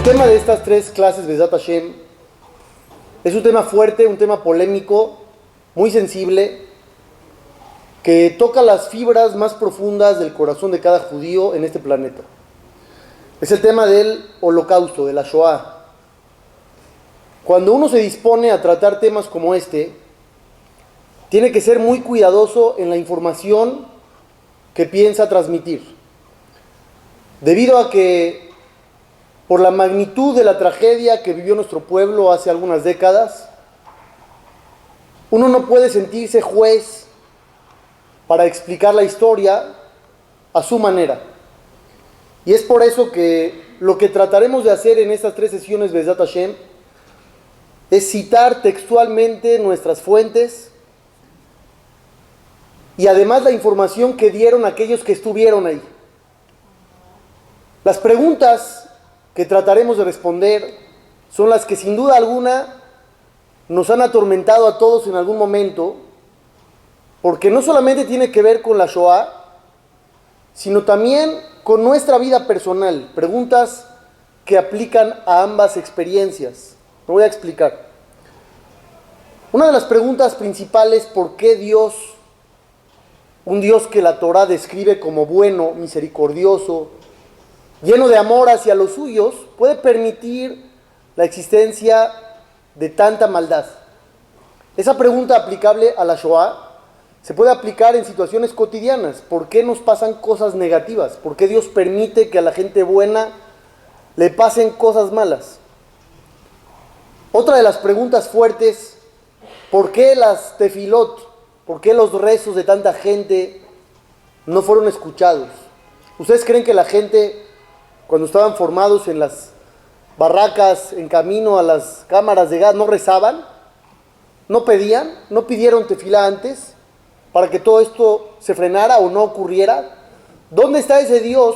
tema de estas tres clases, Bezat Hashem, es un tema fuerte, un tema polémico, muy sensible, que toca las fibras más profundas del corazón de cada judío en este planeta. Es el tema del holocausto, de la Shoah. Cuando uno se dispone a tratar temas como este, tiene que ser muy cuidadoso en la información que piensa transmitir. Debido a que, por la magnitud de la tragedia que vivió nuestro pueblo hace algunas décadas, uno no puede sentirse juez para explicar la historia a su manera. Y es por eso que lo que trataremos de hacer en estas tres sesiones de Bezat Hashem es citar textualmente nuestras fuentes y además la información que dieron aquellos que estuvieron ahí. Las preguntas que trataremos de responder son las que sin duda alguna nos han atormentado a todos en algún momento, porque no solamente tiene que ver con la Shoah, sino también con nuestra vida personal, preguntas que aplican a ambas experiencias. Me voy a explicar. Una de las preguntas principales, ¿por qué Dios, un Dios que la Torá describe como bueno, misericordioso, lleno de amor hacia los suyos, puede permitir la existencia de tanta maldad? Esa pregunta aplicable a la Shoah se puede aplicar en situaciones cotidianas. ¿Por qué nos pasan cosas negativas? ¿Por qué Dios permite que a la gente buena le pasen cosas malas? Otra de las preguntas fuertes, ¿por qué las tefilot, por qué los rezos de tanta gente no fueron escuchados? ¿Ustedes creen que la gente, cuando estaban formados en las barracas, en camino a las cámaras de gas, no rezaban? ¿No pedían? ¿No pidieron tefilá antes para que todo esto se frenara o no ocurriera? ¿Dónde está ese Dios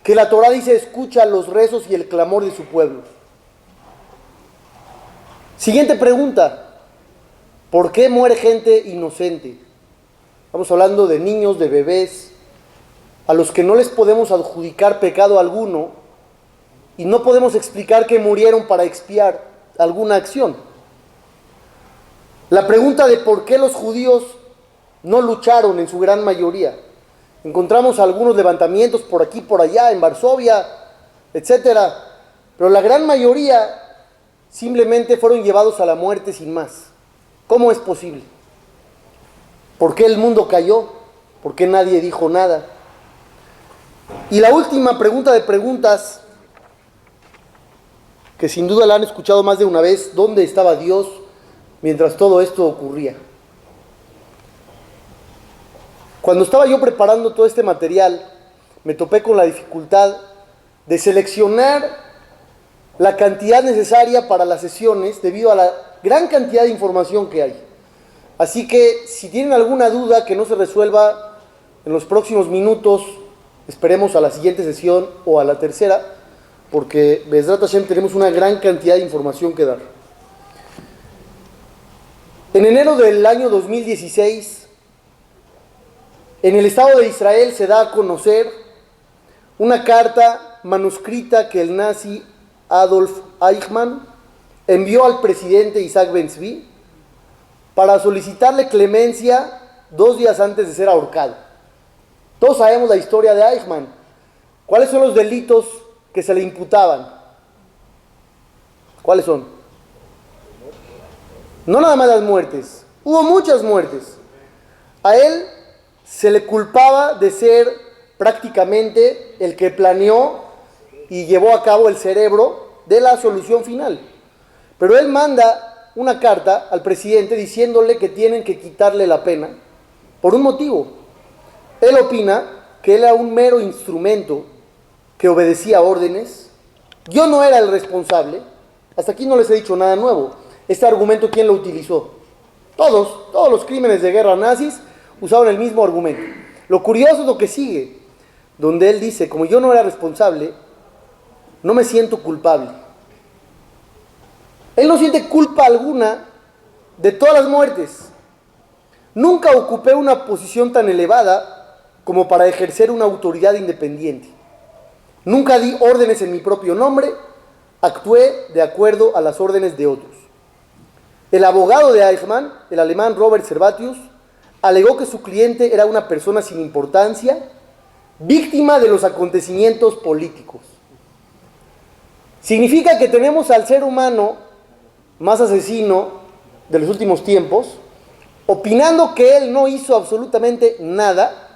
que la Torá dice escucha los rezos y el clamor de su pueblo? Siguiente pregunta, ¿por qué muere gente inocente? Estamos hablando de niños, de bebés, a los que no les podemos adjudicar pecado alguno y no podemos explicar que murieron para expiar alguna acción. La pregunta de por qué los judíos no lucharon en su gran mayoría. Encontramos algunos levantamientos por aquí, por allá, en Varsovia, etc. Pero la gran mayoría simplemente fueron llevados a la muerte sin más. ¿Cómo es posible? ¿Por qué el mundo cayó? ¿Por qué nadie dijo nada? Y la última pregunta de preguntas, que sin duda la han escuchado más de una vez, ¿dónde estaba Dios mientras todo esto ocurría? Cuando estaba yo preparando todo este material, me topé con la dificultad de seleccionar la cantidad necesaria para las sesiones debido a la gran cantidad de información que hay. Así que si tienen alguna duda que no se resuelva en los próximos minutos, esperemos a la siguiente sesión o a la tercera, porque Bezrat Hashem tenemos una gran cantidad de información que dar. En enero del año 2016, en el Estado de Israel se da a conocer una carta manuscrita que el nazi Adolf Eichmann envió al presidente Isaac Ben Tzvi para solicitarle clemencia 2 días antes de ser ahorcado. Todos sabemos la historia de Eichmann. ¿Cuáles son los delitos que se le imputaban? ¿Cuáles son? No nada más las muertes, hubo muchas muertes. A él se le culpaba de ser prácticamente el que planeó y llevó a cabo el cerebro de la solución final. Pero él manda una carta al presidente diciéndole que tienen que quitarle la pena por un motivo. Él opina que él era un mero instrumento que obedecía órdenes. Yo no era el responsable. Hasta aquí no les he dicho nada nuevo. Este argumento, ¿quién lo utilizó? Todos los crímenes de guerra nazis usaron el mismo argumento. Lo curioso es lo que sigue, donde él dice, como yo no era responsable, no me siento culpable. Él no siente culpa alguna de todas las muertes. Nunca ocupé una posición tan elevada como para ejercer una autoridad independiente. Nunca di órdenes en mi propio nombre, actué de acuerdo a las órdenes de otros. El abogado de Eichmann, el alemán Robert Servatius, alegó que su cliente era una persona sin importancia, víctima de los acontecimientos políticos. Significa que tenemos al ser humano más asesino de los últimos tiempos, opinando que él no hizo absolutamente nada.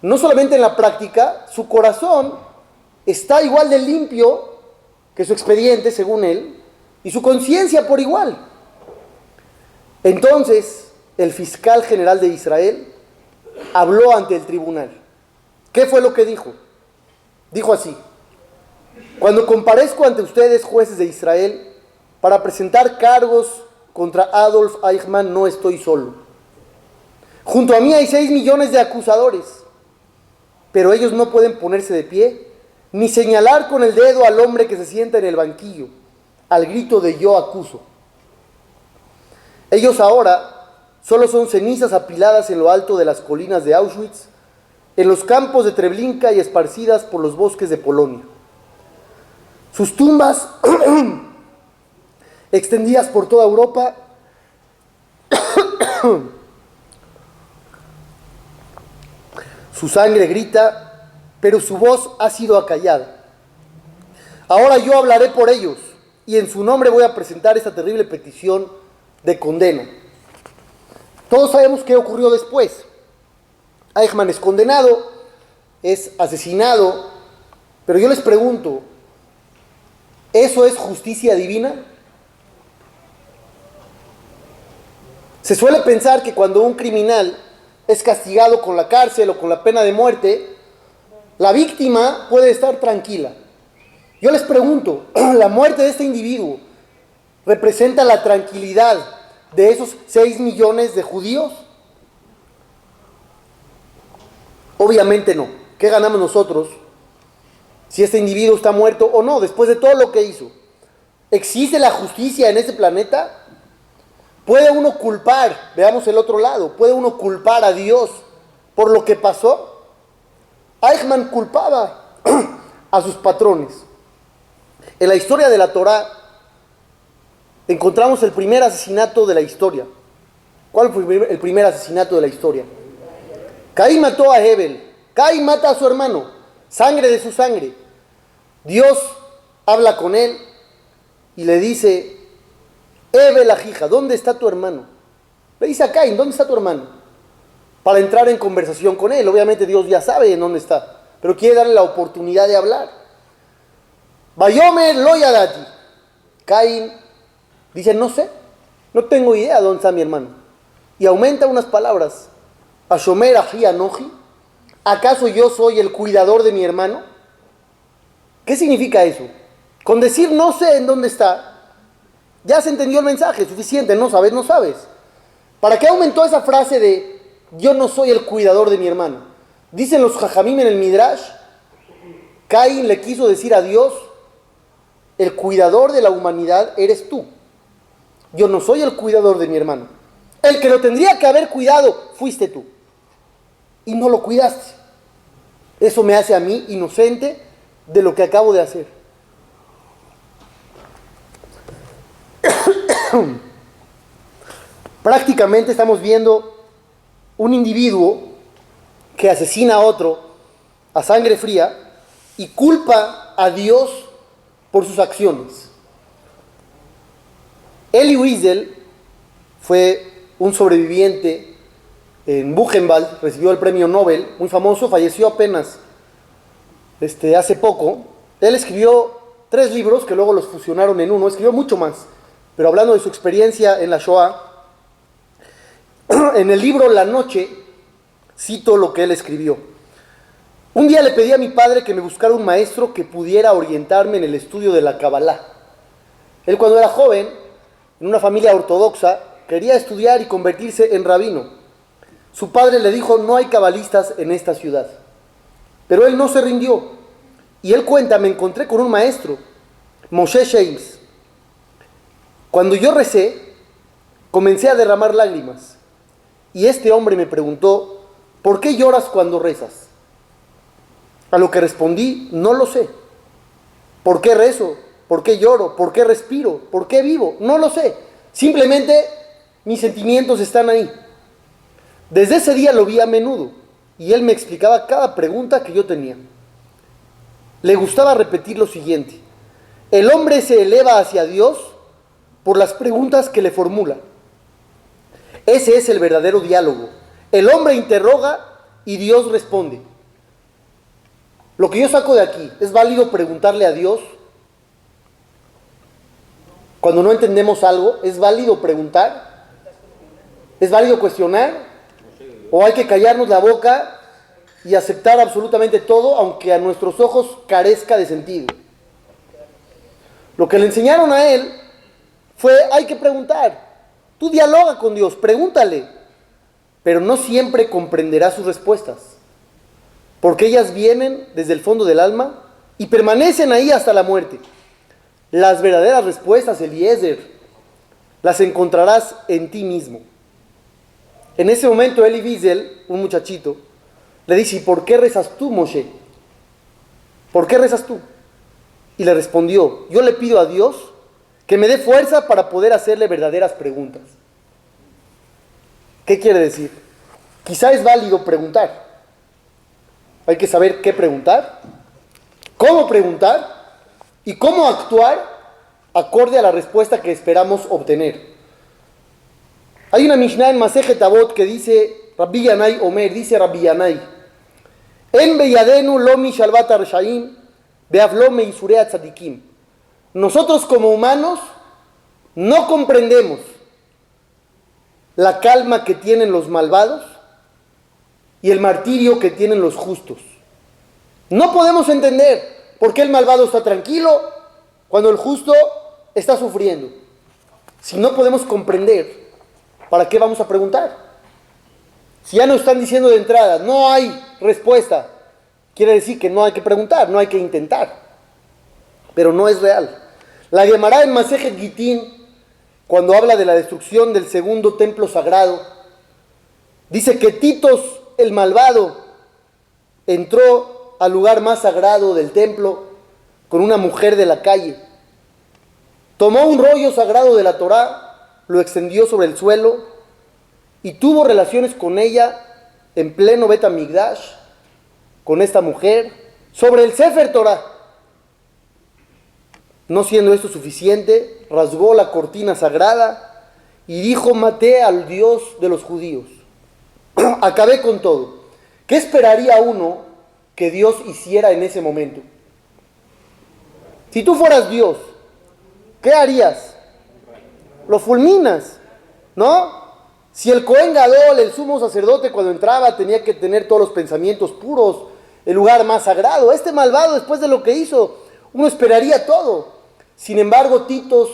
No solamente en la práctica, su corazón está igual de limpio que su expediente, según él, y su conciencia por igual. Entonces, el fiscal general de Israel habló ante el tribunal. ¿Qué fue lo que dijo? Dijo así: cuando comparezco ante ustedes, jueces de Israel, para presentar cargos contra Adolf Eichmann, no estoy solo. Junto a mí hay 6 millones de acusadores, pero ellos no pueden ponerse de pie ni señalar con el dedo al hombre que se sienta en el banquillo, al grito de yo acuso. Ellos ahora solo son cenizas apiladas en lo alto de las colinas de Auschwitz, en los campos de Treblinka y esparcidas por los bosques de Polonia. Sus tumbas, extendidas por toda Europa, su sangre grita, pero su voz ha sido acallada. Ahora yo hablaré por ellos, y en su nombre voy a presentar esta terrible petición de condena. Todos sabemos qué ocurrió después. Eichmann es condenado, es asesinado, pero yo les pregunto, ¿eso es justicia divina? Se suele pensar que cuando un criminal es castigado con la cárcel o con la pena de muerte, la víctima puede estar tranquila. Yo les pregunto, ¿la muerte de este individuo representa la tranquilidad de esos 6 millones de judíos? Obviamente no. ¿Qué ganamos nosotros si este individuo está muerto o no, después de todo lo que hizo? ¿Existe la justicia en este planeta? ¿Puede uno culpar, veamos el otro lado, puede uno culpar a Dios por lo que pasó? Eichmann culpaba a sus patrones. En la historia de la Torá encontramos el primer asesinato de la historia. ¿Cuál fue el primer asesinato de la historia? Caín mató a Hebel. Caín mata a su hermano, sangre de su sangre. Dios habla con él y le dice: Hebel ajija, ¿dónde está tu hermano? Le dice a Caín: ¿dónde está tu hermano? Para entrar en conversación con él. Obviamente Dios ya sabe en dónde está, pero quiere darle la oportunidad de hablar. Vayomer lo yadati. Caín dice: no sé, no tengo idea dónde está mi hermano. Y aumenta unas palabras: Ashomer aji anoji. ¿Acaso yo soy el cuidador de mi hermano? ¿Qué significa eso? Con decir no sé en dónde está, ya se entendió el mensaje, suficiente, no sabes, no sabes. ¿Para qué aumentó esa frase de yo no soy el cuidador de mi hermano? Dicen los jajamim en el Midrash, Caín le quiso decir a Dios: el cuidador de la humanidad eres tú. Yo no soy el cuidador de mi hermano. El que lo tendría que haber cuidado fuiste tú. Y no lo cuidaste. Eso me hace a mí inocente de lo que acabo de hacer. Prácticamente estamos viendo un individuo que asesina a otro a sangre fría y culpa a Dios por sus acciones. Elie Wiesel fue un sobreviviente en Buchenwald, recibió el premio Nobel, muy famoso, falleció apenas hace poco. Él escribió 3 libros que luego los fusionaron en uno, escribió mucho más, pero hablando de su experiencia en la Shoah, en el libro La Noche, cito lo que él escribió. Un día le pedí a mi padre que me buscara un maestro que pudiera orientarme en el estudio de la Kabbalah. Él, cuando era joven, en una familia ortodoxa, quería estudiar y convertirse en rabino. Su padre le dijo: no hay cabalistas en esta ciudad. Pero él no se rindió. Y él cuenta: me encontré con un maestro, Moshe James. Cuando yo recé, comencé a derramar lágrimas. Y este hombre me preguntó: ¿por qué lloras cuando rezas? A lo que respondí, no lo sé. ¿Por qué rezo? ¿Por qué lloro? ¿Por qué respiro? ¿Por qué vivo? No lo sé. Simplemente mis sentimientos están ahí. Desde ese día lo vi a menudo y él me explicaba cada pregunta que yo tenía. Le gustaba repetir lo siguiente: el hombre se eleva hacia Dios por las preguntas que le formula. Ese es el verdadero diálogo. El hombre interroga y Dios responde. Lo que yo saco de aquí, ¿es válido preguntarle a Dios cuando no entendemos algo? ¿Es válido preguntar? ¿Es válido cuestionar? ¿O hay que callarnos la boca y aceptar absolutamente todo, aunque a nuestros ojos carezca de sentido? Lo que le enseñaron a él fue: hay que preguntar. Tú dialoga con Dios, pregúntale, pero no siempre comprenderás sus respuestas, porque ellas vienen desde el fondo del alma y permanecen ahí hasta la muerte. Las verdaderas respuestas, Eliezer, las encontrarás en ti mismo. En ese momento Eli Wiesel, un muchachito, le dice: ¿y por qué rezas tú, Moshe? ¿Por qué rezas tú? Y le respondió: yo le pido a Dios que me dé fuerza para poder hacerle verdaderas preguntas. ¿Qué quiere decir? Quizá es válido preguntar. Hay que saber qué preguntar, cómo preguntar y cómo actuar acorde a la respuesta que esperamos obtener. Hay una Mishnah en Masejet Avot que dice, Rabbi Yanai Omer, dice Rabbi Yanai: En beyadenu lo mi shalvat arshaim, beavlo me isurea tzadikim. Nosotros como humanos no comprendemos la calma que tienen los malvados y el martirio que tienen los justos. No podemos entender por qué el malvado está tranquilo cuando el justo está sufriendo. Si no podemos comprender, ¿para qué vamos a preguntar? Si ya nos están diciendo de entrada, no hay respuesta, quiere decir que no hay que preguntar, no hay que intentar. Pero no es real. La Gemara en Masejet Gitín, cuando habla de la destrucción del segundo templo sagrado, dice que Titos, el malvado, entró al lugar más sagrado del templo con una mujer de la calle. Tomó un rollo sagrado de la Torá, lo extendió sobre el suelo y tuvo relaciones con ella en pleno Bet HaMikdash, con esta mujer, sobre el Sefer Torah. No siendo esto suficiente, rasgó la cortina sagrada y dijo: maté al Dios de los judíos. Acabé con todo. ¿Qué esperaría uno que Dios hiciera en ese momento? Si tú fueras Dios, ¿qué harías? Lo fulminas, ¿no? Si el Cohen Gadol, el sumo sacerdote, cuando entraba tenía que tener todos los pensamientos puros, el lugar más sagrado, este malvado, después de lo que hizo, uno esperaría todo. Sin embargo, Titos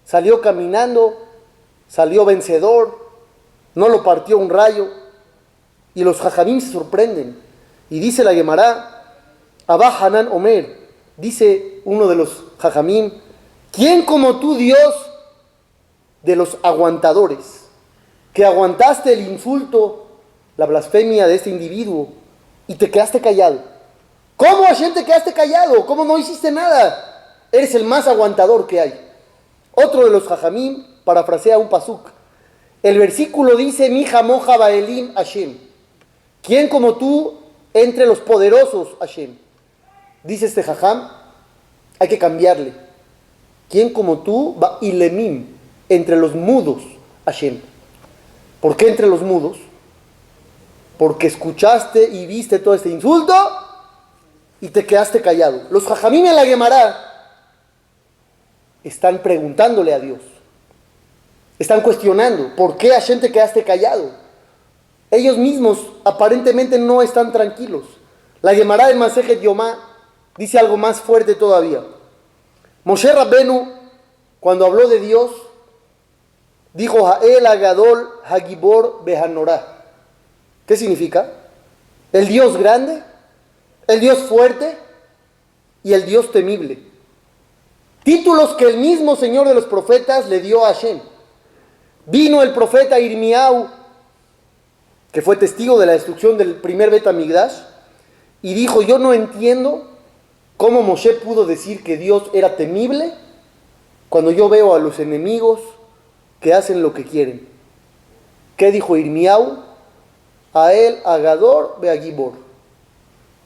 salió caminando, salió vencedor, no lo partió un rayo, y los jajamim se sorprenden. Y dice la Gemara, Abba Hanan Omer, dice uno de los jajamim: ¿quién como tú, Dios, de los aguantadores, que aguantaste el insulto, la blasfemia de este individuo y te quedaste callado? ¿Cómo, Hashem, te quedaste callado? ¿Cómo no hiciste nada? Eres el más aguantador que hay. Otro de los jajamim parafrasea un pasuk. El versículo dice: Mi jamoja baelim Hashem. ¿Quién como tú entre los poderosos, Hashem? Dice este jajam, hay que cambiarle. ¿Quién como tú ba'ilemim? Entre los mudos, Hashem. ¿Por qué entre los mudos? Porque escuchaste y viste todo este insulto y te quedaste callado. Los jajamim en la Gemara están preguntándole a Dios, están cuestionando: ¿por qué, Hashem, te quedaste callado? Ellos mismos aparentemente no están tranquilos. La Gemara de Masejet Yomá dice algo más fuerte todavía. Moshe Rabbenu, cuando habló de Dios, dijo: Ha'el Agadol Hagibor Behanorá. ¿Qué significa? El Dios grande, el Dios fuerte y el Dios temible. Títulos que el mismo Señor de los profetas le dio a Hashem. Vino el profeta Irmiau, que fue testigo de la destrucción del primer Bet HaMikdash, y dijo, yo no entiendo cómo Moshe pudo decir que Dios era temible cuando yo veo a los enemigos que hacen lo que quieren. ¿Qué dijo Irmiau? A él, Agador, ve a Gibor.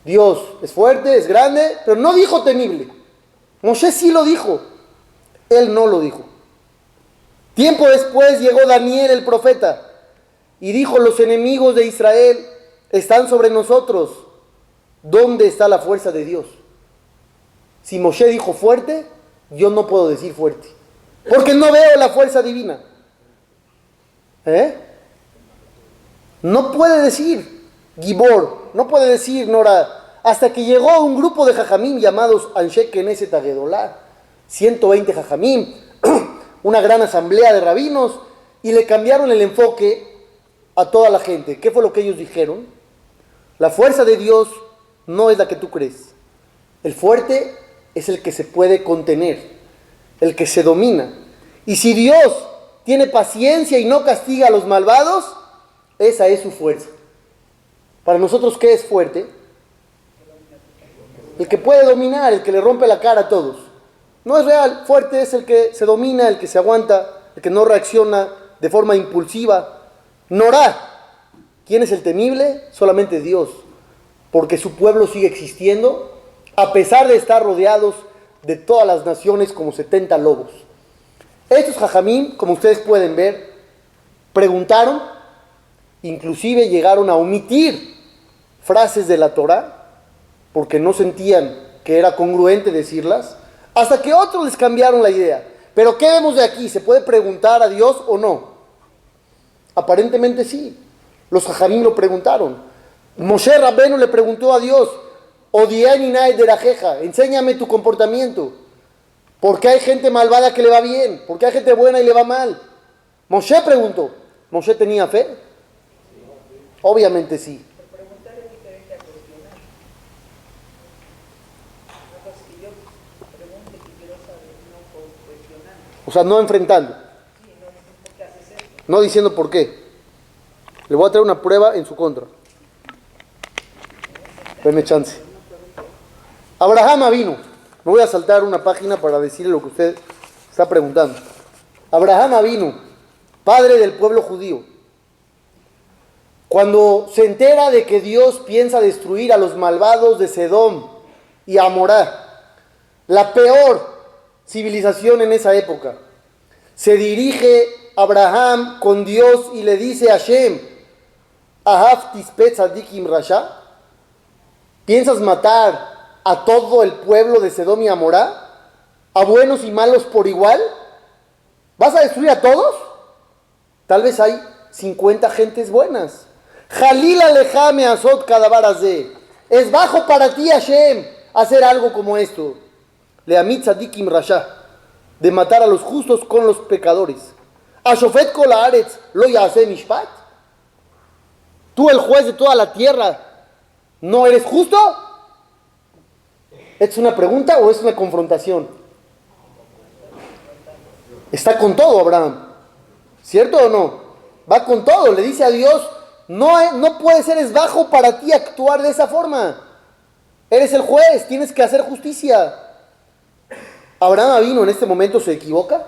Dios es fuerte, es grande, pero no dijo temible. Moshe sí lo dijo, él no lo dijo. Tiempo después llegó Daniel el profeta y dijo, los enemigos de Israel están sobre nosotros. ¿Dónde está la fuerza de Dios? Si Moshe dijo fuerte, yo no puedo decir fuerte, porque no veo la fuerza divina. No puede decir Gibor, no puede decir Nora, hasta que llegó un grupo de jajamim llamados Anshe Knesset Agedolá, 120 jajamim, una gran asamblea de rabinos, y le cambiaron el enfoque a toda la gente. ¿Qué fue lo que ellos dijeron? La fuerza de Dios no es la que tú crees. El fuerte es el que se puede contener, el que se domina. Y si Dios tiene paciencia y no castiga a los malvados, esa es su fuerza. Para nosotros, ¿qué es fuerte? El que puede dominar, el que le rompe la cara a todos. No es real. Fuerte es el que se domina, el que se aguanta, el que no reacciona de forma impulsiva. Norá. ¿Quién es el temible? Solamente Dios. Porque su pueblo sigue existiendo, a pesar de estar rodeados de todas las naciones como 70 lobos. Estos jajamín, como ustedes pueden ver, preguntaron, inclusive llegaron a omitir frases de la Torá, porque no sentían que era congruente decirlas, hasta que otros les cambiaron la idea. Pero ¿qué vemos de aquí? ¿Se puede preguntar a Dios o no? Aparentemente sí. Los jajamín lo preguntaron. Moshe Rabbenu le preguntó a Dios, Odiani nae derajeja, enséñame tu comportamiento. ¿Por qué hay gente malvada que le va bien? ¿Por qué hay gente buena y le va mal? Moshe preguntó. ¿Moshe tenía fe? Obviamente sí. Preguntar es diferente a cuestionar. Una cosa es que yo pregunte que quiero saber, no por cuestionar. O sea, no enfrentando. Sí, no dicen por qué haces esto. No diciendo por qué. Le voy a traer una prueba en su contra. Denme chance. Abraham vino. Me voy a saltar una página para decirle lo que usted está preguntando. Abraham vino, padre del pueblo judío. Cuando se entera de que Dios piensa destruir a los malvados de Sedom y Amorá, la peor civilización en esa época, se dirige Abraham con Dios y le dice a Hashem, Ahav tispet tzadikim rasha, ¿piensas matar a todo el pueblo de Sedom y Amorá? ¿A buenos y malos por igual? ¿Vas a destruir a todos? Tal vez hay 50 gentes buenas. Jalil alejame azot kadabarazé. Es bajo para ti, Hashem, hacer algo como esto. Leamit tzadikim rasha, de matar a los justos con los pecadores. Ashofet kol haaretz lo yaseh mishpat. Tú, el juez de toda la tierra, ¿no eres justo? ¿Es una pregunta o es una confrontación? Está con todo Abraham, ¿cierto o no? Va con todo, le dice a Dios, no puede ser, es bajo para ti actuar de esa forma. Eres el juez, tienes que hacer justicia. Abraham vino en este momento, se equivoca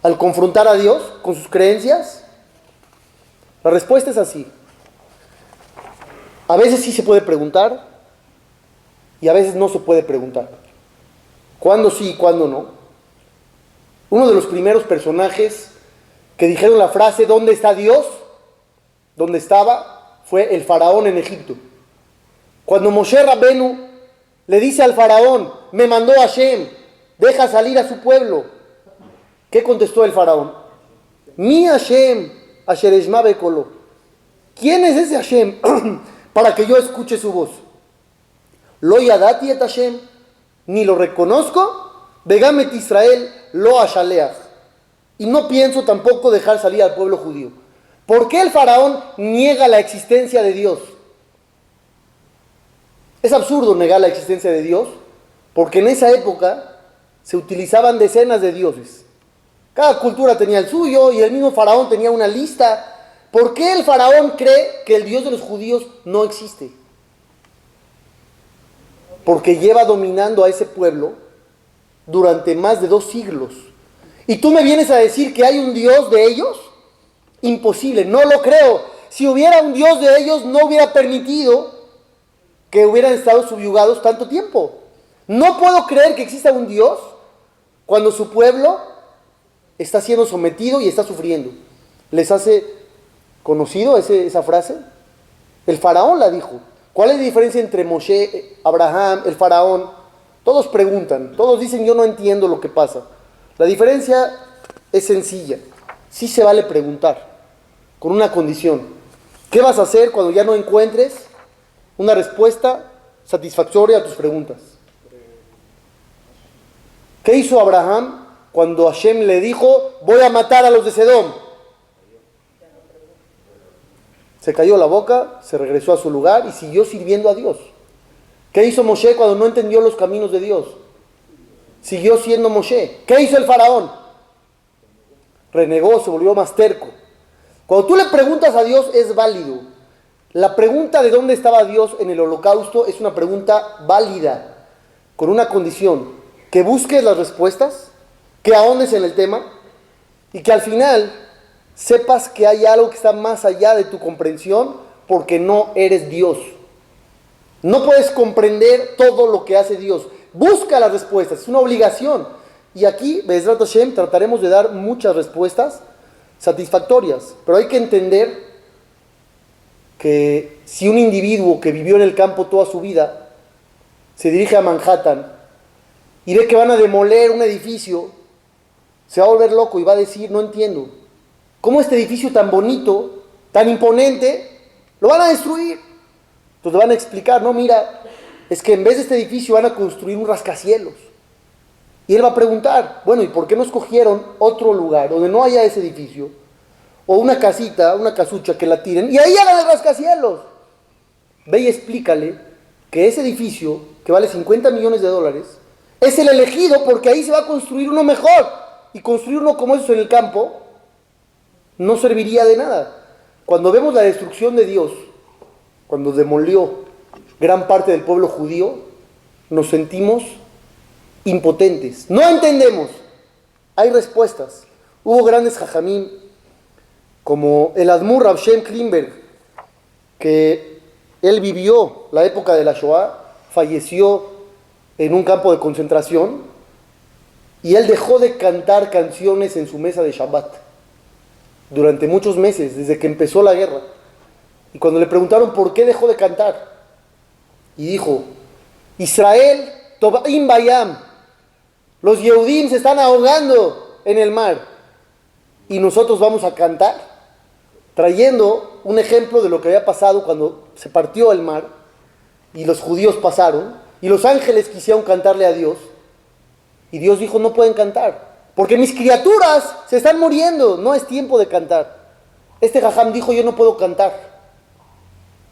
al confrontar a Dios con sus creencias. La respuesta es así. A veces sí se puede preguntar y a veces no se puede preguntar. ¿Cuándo sí y cuándo no? Uno de los primeros personajes que dijeron la frase ¿dónde está Dios? ¿Dónde estaba? Fue el faraón en Egipto. Cuando Moshe Rabbenu le dice al faraón, me mandó Hashem, deja salir a su pueblo. ¿Qué contestó el faraón? Mi Hashem, Asher Eshma Bekolo. ¿Quién es ese Hashem para que yo escuche su voz? Lo yadati et Hashem, ni lo reconozco, Begamet Israel lo ashaleach. Y no pienso tampoco dejar salir al pueblo judío. ¿Por qué el faraón niega la existencia de Dios? Es absurdo negar la existencia de Dios, porque en esa época se utilizaban decenas de dioses. Cada cultura tenía el suyo y el mismo faraón tenía una lista. ¿Por qué el faraón cree que el Dios de los judíos no existe? porque lleva dominando a ese pueblo durante más de 2 siglos. ¿Y tú me vienes a decir que hay un Dios de ellos? Imposible, no lo creo. Si hubiera un Dios de ellos, no hubiera permitido que hubieran estado subyugados tanto tiempo. No puedo creer que exista un Dios cuando su pueblo está siendo sometido y está sufriendo. ¿Les hace conocido esa frase? El faraón la dijo. ¿Cuál es la diferencia entre Moshe, Abraham, el faraón? Todos preguntan, todos dicen yo no entiendo lo que pasa. La diferencia es sencilla. Sí se vale preguntar, con una condición. ¿Qué vas a hacer cuando ya no encuentres una respuesta satisfactoria a tus preguntas? ¿Qué hizo Abraham cuando Hashem le dijo, voy a matar a los de Sedom? Se cayó la boca, se regresó a su lugar y siguió sirviendo a Dios. ¿Qué hizo Moshe cuando no entendió los caminos de Dios? Siguió siendo Moshe. ¿Qué hizo el faraón? Renegó, se volvió más terco. Cuando tú le preguntas a Dios es válido. La pregunta de dónde estaba Dios en el holocausto es una pregunta válida, con una condición, que busques las respuestas, que ahondes en el tema y que al final sepas que hay algo que está más allá de tu comprensión porque no eres Dios. No puedes comprender todo lo que hace Dios. Busca las respuestas, es una obligación. Y aquí, Be'ezrat Hashem, trataremos de dar muchas respuestas satisfactorias. Pero hay que entender que si un individuo que vivió en el campo toda su vida se dirige a Manhattan y ve que van a demoler un edificio, se va a volver loco y va a decir, no entiendo, ¿cómo este edificio tan bonito, tan imponente, lo van a destruir? Entonces le van a explicar, no, mira, es que en vez de este edificio van a construir un rascacielos. Y él va a preguntar, bueno, ¿y por qué no escogieron otro lugar donde no haya ese edificio? O una casita, una casucha que la tiren y ahí hagan el rascacielos. Ve y explícale que ese edificio, que vale $50 millones, es el elegido porque ahí se va a construir uno mejor. Y construir uno como esos en el campo no serviría de nada. Cuando vemos la destrucción de Dios, cuando demolió gran parte del pueblo judío, nos sentimos impotentes. No entendemos. Hay respuestas. Hubo grandes jajamim, como el Admur Rav Shem Klimberg, que él vivió la época de la Shoah, falleció en un campo de concentración, y él dejó de cantar canciones en su mesa de Shabbat durante muchos meses, desde que empezó la guerra. Y cuando le preguntaron por qué dejó de cantar, y dijo, Israel, Toba'im Bayam, los Yehudim se están ahogando en el mar, y nosotros vamos a cantar, trayendo un ejemplo de lo que había pasado cuando se partió el mar, y los judíos pasaron, y los ángeles quisieron cantarle a Dios, y Dios dijo, no pueden cantar, porque mis criaturas se están muriendo, no es tiempo de cantar. Este jajam dijo, yo no puedo cantar,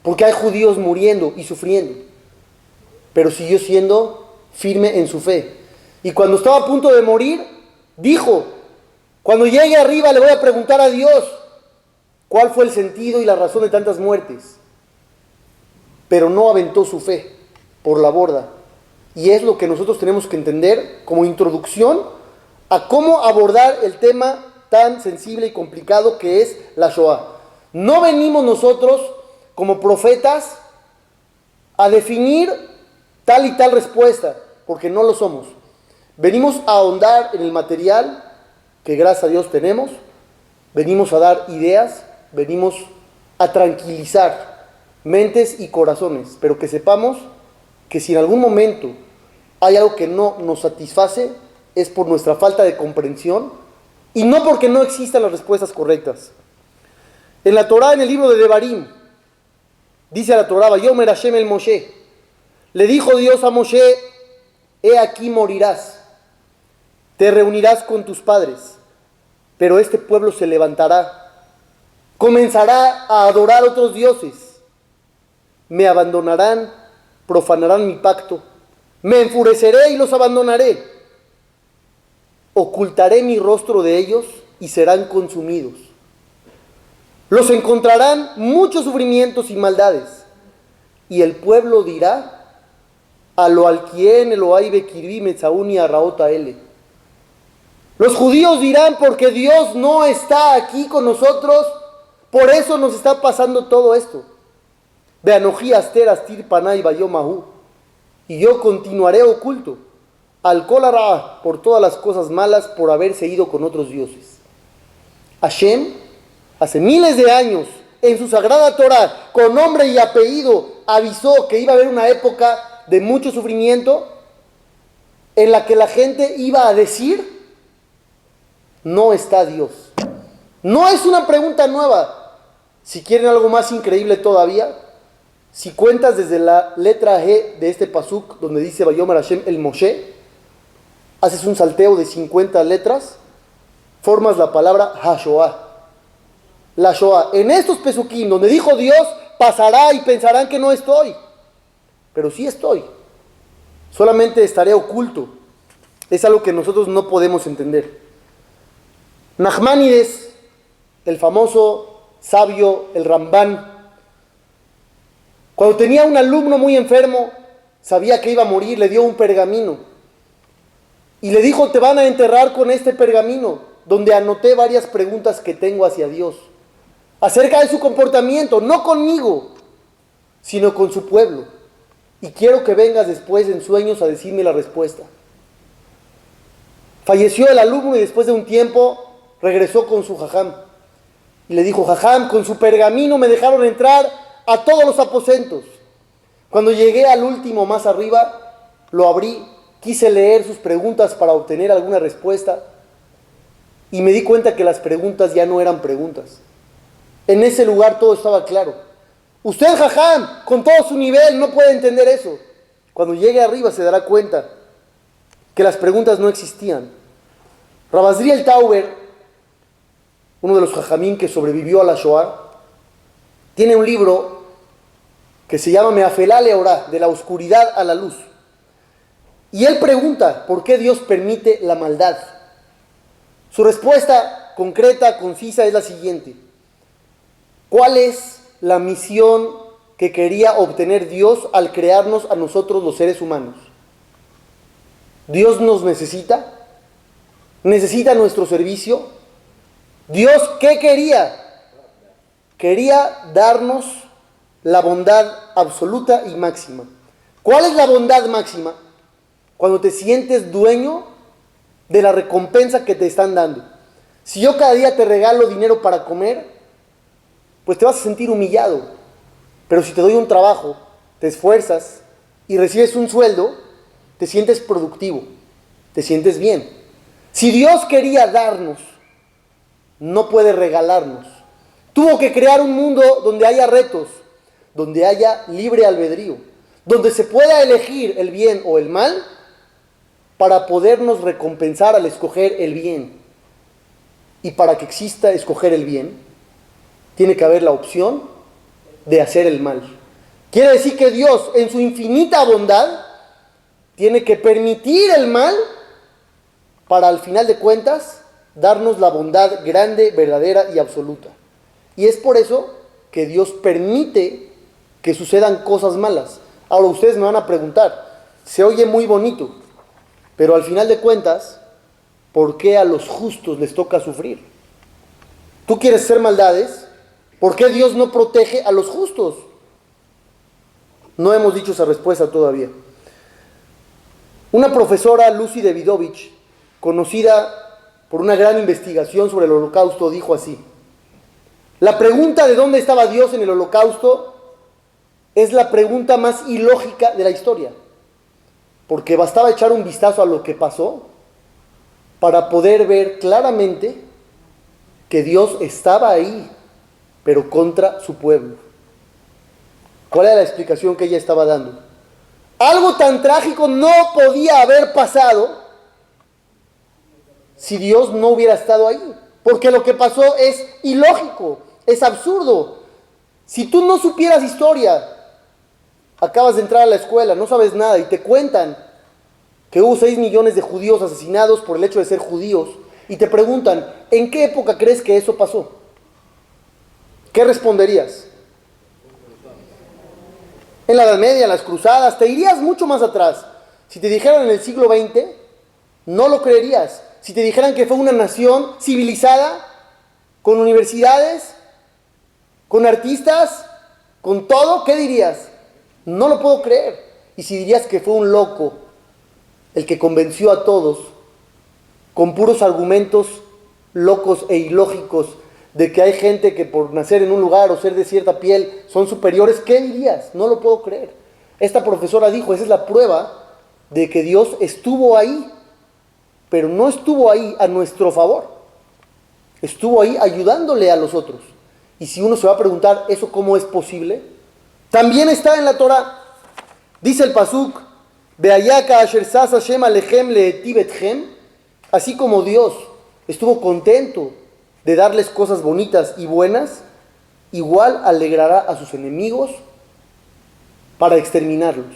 porque hay judíos muriendo y sufriendo, pero siguió siendo firme en su fe. Y cuando estaba a punto de morir, dijo, cuando llegue arriba le voy a preguntar a Dios, ¿cuál fue el sentido y la razón de tantas muertes? Pero no aventó su fe por la borda. Y es lo que nosotros tenemos que entender como introducción a cómo abordar el tema tan sensible y complicado que es la Shoah. No venimos nosotros como profetas a definir tal y tal respuesta, porque no lo somos. Venimos a ahondar en el material que gracias a Dios tenemos, venimos a dar ideas, venimos a tranquilizar mentes y corazones, pero que sepamos que si en algún momento hay algo que no nos satisface, es por nuestra falta de comprensión y no porque no existan las respuestas correctas. En la Torá, en el libro de Devarim, dice a la Torá, Vayomer Hashem el Moshe, le dijo Dios a Moshe, he aquí morirás, te reunirás con tus padres, pero este pueblo se levantará, comenzará a adorar otros dioses, me abandonarán, profanarán mi pacto, me enfureceré y los abandonaré, ocultaré mi rostro de ellos y serán consumidos. Los encontrarán muchos sufrimientos y maldades, y el pueblo dirá, a lo alquien Elohai bekirbi metzauni arraota ele. Los judíos dirán, porque Dios no está aquí con nosotros, por eso nos está pasando todo esto. Beanoji aster astir panay bayomahu. Y yo continuaré oculto al kolara por todas las cosas malas por haberse ido con otros dioses. Hashem, hace miles de años, en su sagrada Torah, con nombre y apellido, avisó que iba a haber una época de mucho sufrimiento en la que la gente iba a decir, no está Dios. No es una pregunta nueva. Si quieren algo más increíble todavía, si cuentas desde la letra G de este pasuk, donde dice Vayomer Hashem el Moshe, haces un salteo de 50 letras, formas la palabra Hashoah. La Shoah. En estos pesukim, donde dijo Dios, pasará y pensarán que no estoy. Pero sí estoy. Solamente estaré oculto. Es algo que nosotros no podemos entender. Nachmanides, el famoso sabio, el Rambán, cuando tenía un alumno muy enfermo, sabía que iba a morir, le dio un pergamino. Y le dijo, te van a enterrar con este pergamino, donde anoté varias preguntas que tengo hacia Dios, acerca de su comportamiento, no conmigo, sino con su pueblo. Y quiero que vengas después en sueños a decirme la respuesta. Falleció el alumno y después de un tiempo regresó con su jajam. Y le dijo, jajam, con su pergamino me dejaron entrar a todos los aposentos. Cuando llegué al último más arriba, lo abrí, quise leer sus preguntas para obtener alguna respuesta y me di cuenta que las preguntas ya no eran preguntas. En ese lugar todo estaba claro. Usted, jajam, con todo su nivel, no puede entender eso. Cuando llegue arriba se dará cuenta que las preguntas no existían. Rabazriel Tauber, uno de los jajamín que sobrevivió a la Shoah, tiene un libro que se llama Meafelá Leorá, de la oscuridad a la luz. Y él pregunta, ¿por qué Dios permite la maldad? Su respuesta concreta, concisa, es la siguiente. ¿Cuál es la misión que quería obtener Dios al crearnos a nosotros los seres humanos? ¿Dios nos necesita? ¿Necesita nuestro servicio? ¿Dios qué quería? Quería darnos la bondad absoluta y máxima. ¿Cuál es la bondad máxima? Cuando te sientes dueño de la recompensa que te están dando. Si yo cada día te regalo dinero para comer, pues te vas a sentir humillado. Pero si te doy un trabajo, te esfuerzas y recibes un sueldo, te sientes productivo, te sientes bien. Si Dios quería darnos, no puede regalarnos. Tuvo que crear un mundo donde haya retos, donde haya libre albedrío, donde se pueda elegir el bien o el mal para podernos recompensar al escoger el bien. Y para que exista escoger el bien, tiene que haber la opción de hacer el mal. Quiere decir que Dios, en su infinita bondad, tiene que permitir el mal para, al final de cuentas, darnos la bondad grande, verdadera y absoluta. Y es por eso que Dios permite que sucedan cosas malas. Ahora ustedes me van a preguntar, se oye muy bonito, pero al final de cuentas, ¿por qué a los justos les toca sufrir? ¿Tú quieres hacer maldades? ¿Por qué Dios no protege a los justos? No hemos dicho esa respuesta todavía. Una profesora, Lucy Davidovich, conocida por una gran investigación sobre el Holocausto, dijo así: la pregunta de dónde estaba Dios en el Holocausto es la pregunta más ilógica de la historia, porque bastaba echar un vistazo a lo que pasó para poder ver claramente que Dios estaba ahí, pero contra su pueblo. ¿Cuál era la explicación que ella estaba dando? Algo tan trágico no podía haber pasado si Dios no hubiera estado ahí, porque lo que pasó es ilógico, es absurdo. Si tú no supieras historia, acabas de entrar a la escuela, no sabes nada y te cuentan que hubo 6 millones de judíos asesinados por el hecho de ser judíos y te preguntan, ¿en qué época crees que eso pasó? ¿Qué responderías? en la Edad Media, en las cruzadas, te irías mucho más atrás. Si te dijeran en el siglo XX, no lo creerías. Si te dijeran que fue una nación civilizada, con universidades, con artistas, con todo, ¿qué dirías? No lo puedo creer. Y si dirías que fue un loco el que convenció a todos con puros argumentos locos e ilógicos de que hay gente que por nacer en un lugar o ser de cierta piel son superiores, ¿qué dirías? No lo puedo creer. Esta profesora dijo, esa es la prueba de que Dios estuvo ahí, pero no estuvo ahí a nuestro favor. Estuvo ahí ayudándole a los otros. Y si uno se va a preguntar, ¿eso cómo es posible? También está en la Torah. Dice el pasuk, Beayaka asher sas Hashem alechem leetiv etchem, así como Dios estuvo contento de darles cosas bonitas y buenas, igual alegrará a sus enemigos para exterminarlos.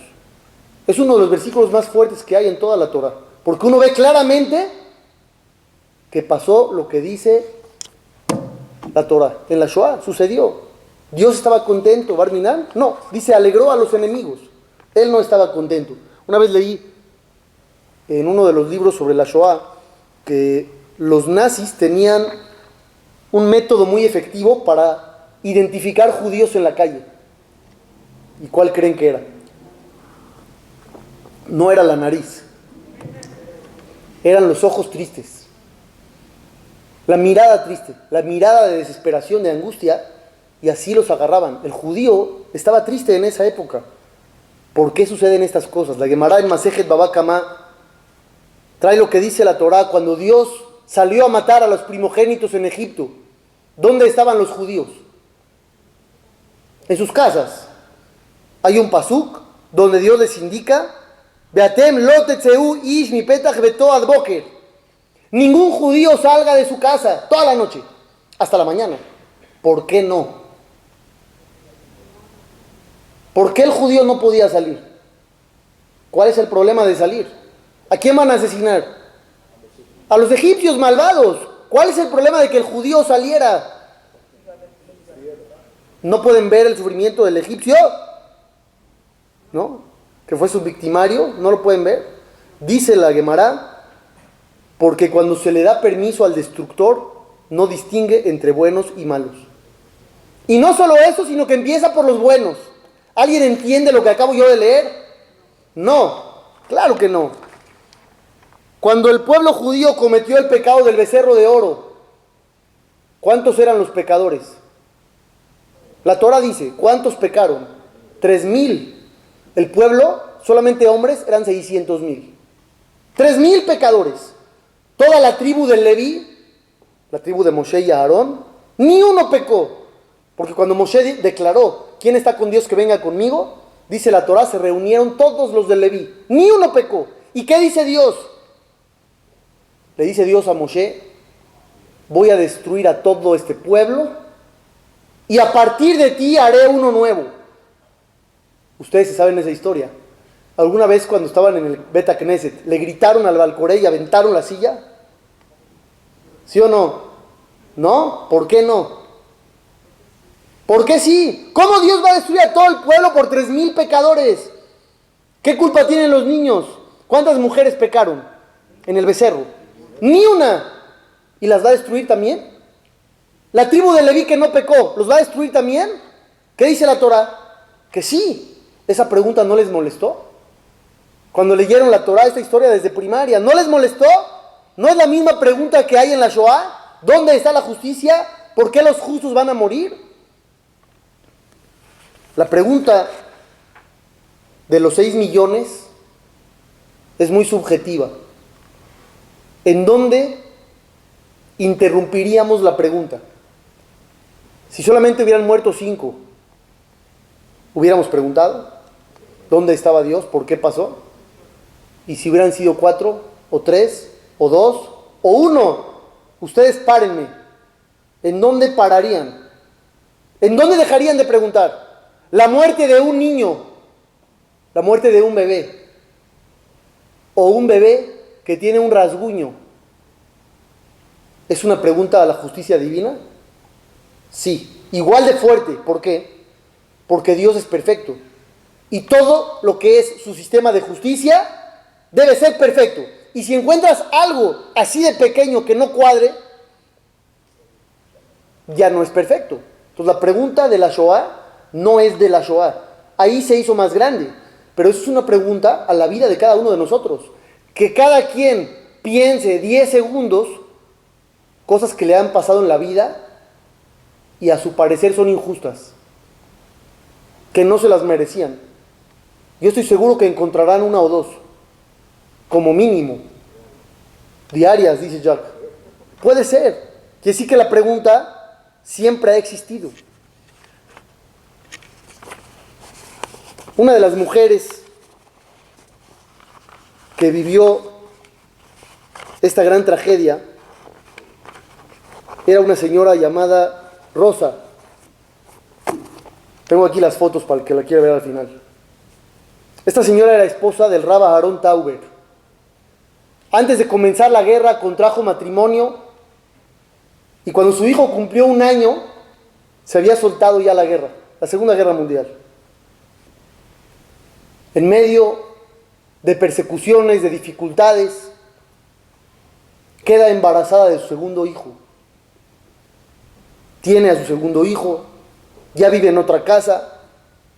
Es uno de los versículos más fuertes que hay en toda la Torah, porque uno ve claramente que pasó lo que dice la Torah. En la Shoah sucedió. Dios estaba contento. Barminan, no, dice alegró a los enemigos. Él no estaba contento. Una vez leí en uno de los libros sobre la Shoah que los nazis tenían un método muy efectivo para identificar judíos en la calle. ¿Y cuál creen que era? No era la nariz, eran los ojos tristes, la mirada triste, la mirada de desesperación, de angustia, y así los agarraban. El judío estaba triste en esa época. ¿Por qué suceden estas cosas? La Gemara en Masejet Baba Kamá trae lo que dice la Torah cuando Dios salió a matar a los primogénitos en Egipto. ¿Dónde estaban los judíos? En sus casas. Hay un pasuk donde Dios les indica, Beatem lo tetzeu ish mi petach beto ad boker. Ningún judío salga de su casa toda la noche, hasta la mañana. ¿Por qué no? ¿Por qué el judío no podía salir? ¿Cuál es el problema de salir? ¿A quién van a asesinar? A los egipcios malvados. ¿Cuál es el problema de que el judío saliera? ¿No pueden ver el sufrimiento del egipcio? ¿No? Que fue su victimario, ¿no lo pueden ver? Dice la Gemara, porque cuando se le da permiso al destructor, no distingue entre buenos y malos. Y no solo eso, sino que empieza por los buenos. ¿Alguien entiende lo que acabo yo de leer? No, claro que no. Cuando el pueblo judío cometió el pecado del becerro de oro, ¿cuántos eran los pecadores? La Torah dice, ¿cuántos pecaron? 3,000. El pueblo, solamente hombres, eran 600,000. 3,000 pecadores. Toda la tribu de Leví, la tribu de Moshe y Aarón, ni uno pecó. Porque cuando Moshe declaró, ¿quién está con Dios que venga conmigo? Dice la Torah, se reunieron todos los de Leví. Ni uno pecó. ¿Y qué dice Dios? Le dice Dios a Moshe, voy a destruir a todo este pueblo y a partir de ti haré uno nuevo. Ustedes se saben esa historia. ¿Alguna vez cuando estaban en el Bet Knesset le gritaron al Balcoré y aventaron la silla? ¿Sí o no? ¿No? ¿Por qué no? ¿Por qué sí? ¿Cómo Dios va a destruir a todo el pueblo por 3,000 pecadores? ¿Qué culpa tienen los niños? ¿Cuántas mujeres pecaron en el becerro? Ni una. ¿Y las va a destruir también? La tribu de Leví que no pecó, ¿los va a destruir también? ¿Qué dice la Torah? Que sí. ¿Esa pregunta no les molestó? Cuando leyeron la Torah, esta historia desde primaria, ¿no les molestó? ¿No es la misma pregunta que hay en la Shoah? ¿Dónde está la justicia? ¿Por qué los justos van a morir? La pregunta de los 6 millones es muy subjetiva. ¿En dónde interrumpiríamos la pregunta? Si solamente hubieran muerto 5, ¿hubiéramos preguntado? ¿Dónde estaba Dios? ¿Por qué pasó? Y si hubieran sido 4, o 3, o 2, o 1, ustedes párenme. ¿En dónde pararían? ¿En dónde dejarían de preguntar? La muerte de un niño, la muerte de un bebé, o un bebé que tiene un rasguño, ¿es una pregunta a la justicia divina? Sí, igual de fuerte. ¿Por qué? Porque Dios es perfecto. Y todo lo que es su sistema de justicia debe ser perfecto. Y si encuentras algo así de pequeño que no cuadre, ya no es perfecto. Entonces la pregunta de la Shoah no es de la Shoah. Ahí se hizo más grande. Pero eso es una pregunta a la vida de cada uno de nosotros. Que cada quien piense 10 segundos cosas que le han pasado en la vida y a su parecer son injustas, que no se las merecían. Yo estoy seguro que encontrarán una o dos, como mínimo, diarias, dice Jack. Puede ser, que sí que la pregunta siempre ha existido. Una de las mujeres que vivió esta gran tragedia era una señora llamada Rosa. Tengo aquí las fotos para el que la quiera ver al final. Esta señora era esposa del Rab Aharon Tauber. Antes de comenzar la guerra contrajo matrimonio y cuando su hijo cumplió 1 año se había soltado ya la guerra, la Segunda Guerra Mundial. En medio de persecuciones, de dificultades, queda embarazada de su segundo hijo. Tiene a su segundo hijo, ya vive en otra casa,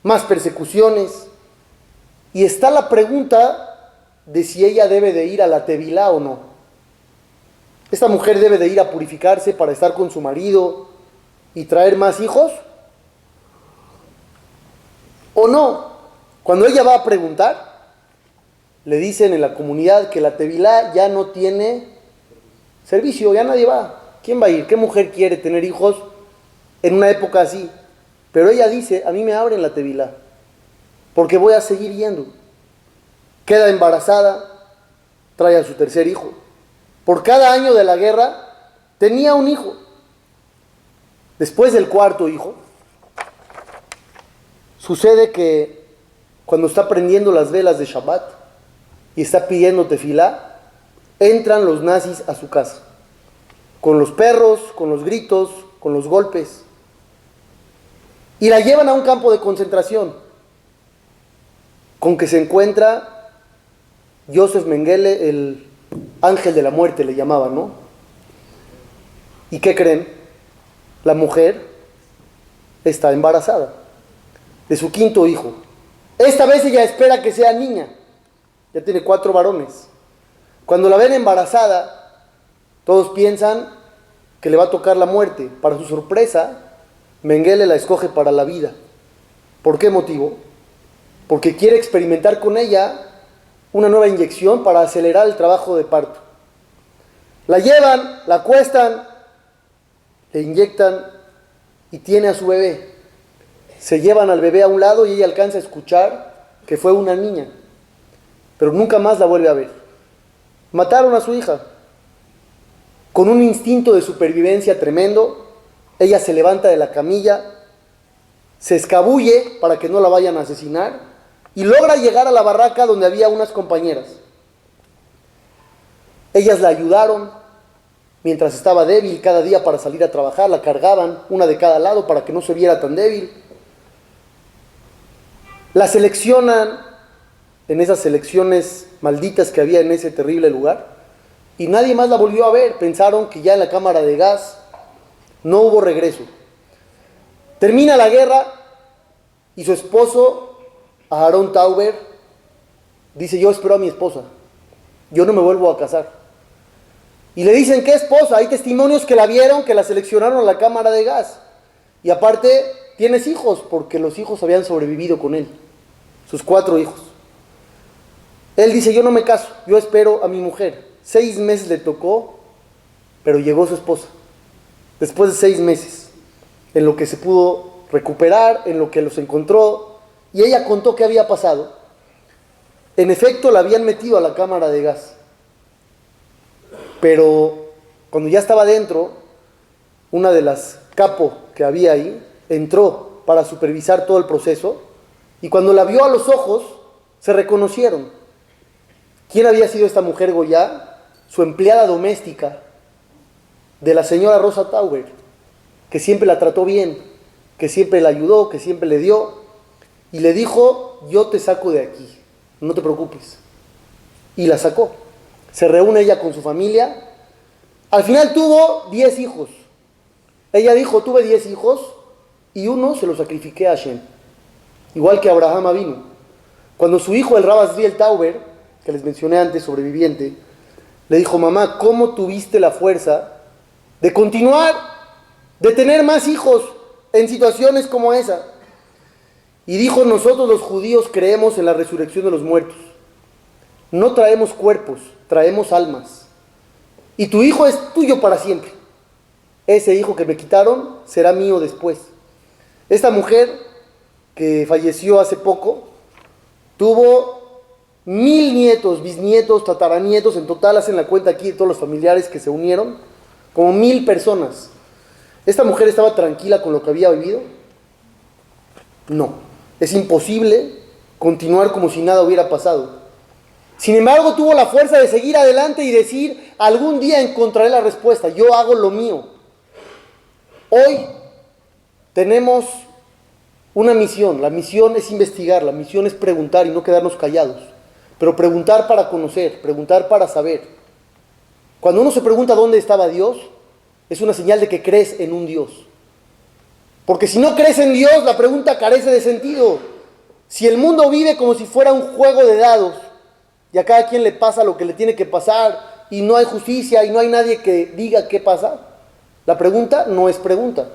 más persecuciones, y está la pregunta de si ella debe de ir a la Tevilá o no. ¿Esta mujer debe de ir a purificarse para estar con su marido y traer más hijos? ¿O no? Cuando ella va a preguntar, le dicen en la comunidad que la Tevilá ya no tiene servicio, ya nadie va. ¿Quién va a ir? ¿Qué mujer quiere tener hijos en una época así? Pero ella dice, a mí me abren la Tevilá, porque voy a seguir yendo. Queda embarazada, trae a su tercer hijo. Por cada año de la guerra, tenía un hijo. Después del cuarto hijo, sucede que cuando está prendiendo las velas de Shabbat y está pidiendo tefilá, entran los nazis a su casa, con los perros, con los gritos, con los golpes, y la llevan a un campo de concentración, con que se encuentra Joseph Mengele, el ángel de la muerte le llamaban, ¿no? ¿Y qué creen? La mujer está embarazada de su quinto hijo. Esta vez ella espera que sea niña, ya tiene 4 varones. Cuando la ven embarazada, todos piensan que le va a tocar la muerte. Para su sorpresa, Mengele la escoge para la vida. ¿Por qué motivo? Porque quiere experimentar con ella una nueva inyección para acelerar el trabajo de parto. La llevan, la acuestan, le inyectan y tiene a su bebé. Se llevan al bebé a un lado y ella alcanza a escuchar que fue una niña, pero nunca más la vuelve a ver. Mataron a su hija. Con un instinto de supervivencia tremendo, ella se levanta de la camilla, se escabulle para que no la vayan a asesinar y logra llegar a la barraca donde había unas compañeras. Ellas la ayudaron mientras estaba débil cada día para salir a trabajar, la cargaban, una de cada lado para que no se viera tan débil. La seleccionan en esas selecciones malditas que había en ese terrible lugar y nadie más la volvió a ver. Pensaron que ya en la cámara de gas no hubo regreso. Termina la guerra y su esposo, Aharon Tauber, dice: yo espero a mi esposa, yo no me vuelvo a casar. Y le dicen: ¿qué esposa? Hay testimonios que la vieron, que la seleccionaron a la cámara de gas. Y aparte, tienes hijos, porque los hijos habían sobrevivido con él, sus 4 hijos. Él dice: yo no me caso, yo espero a mi mujer. 6 meses le tocó, pero llegó su esposa. Después de 6 meses, en lo que se pudo recuperar, en lo que los encontró, y ella contó qué había pasado. En efecto, la habían metido a la cámara de gas. Pero cuando ya estaba dentro, una de las capo que había ahí entró para supervisar todo el proceso, y cuando la vio a los ojos, se reconocieron. ¿Quién había sido esta mujer Goya? Su empleada doméstica de la señora Rosa Tauber, que siempre la trató bien, que siempre la ayudó, que siempre le dio. y le dijo, yo te saco de aquí, no te preocupes. Y la sacó. Se reúne ella con su familia. Al final tuvo 10 hijos. Ella dijo, tuve 10 hijos y uno se lo sacrifiqué a Hashem. Igual que Abraham vino. Cuando su hijo, el Rabbi Zviel Tauber, que les mencioné antes, sobreviviente, le dijo, mamá, ¿cómo tuviste la fuerza de continuar, de tener más hijos en situaciones como esa? Y dijo, nosotros los judíos creemos en la resurrección de los muertos. No traemos cuerpos, traemos almas. Y tu hijo es tuyo para siempre. Ese hijo que me quitaron será mío después. Esta mujer que falleció hace poco tuvo 1000 nietos, bisnietos, tataranietos. En total hacen la cuenta aquí de todos los familiares que se unieron, como 1000 personas. ¿Esta mujer estaba tranquila con lo que había vivido? No. Es imposible continuar como si nada hubiera pasado. Sin embargo, tuvo la fuerza de seguir adelante y decir, algún día encontraré la respuesta, yo hago lo mío. Hoy tenemos una misión, la misión es investigar, la misión es preguntar y no quedarnos callados, pero preguntar para conocer, preguntar para saber. Cuando uno se pregunta dónde estaba Dios, es una señal de que crees en un Dios. Porque si no crees en Dios, la pregunta carece de sentido. Si el mundo vive como si fuera un juego de dados, y a cada quien le pasa lo que le tiene que pasar, y no hay justicia, y no hay nadie que diga qué pasa, la pregunta no es pregunta.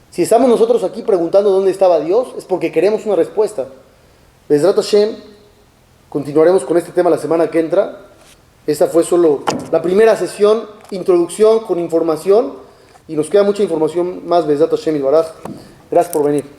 Si estamos nosotros aquí preguntando dónde estaba Dios, es porque queremos una respuesta. Bezrat Hashem, continuaremos con este tema la semana que entra. Esta fue solo la primera sesión, introducción con información, y nos queda mucha información más, Bezrat Hashem y Baraj. Gracias por venir.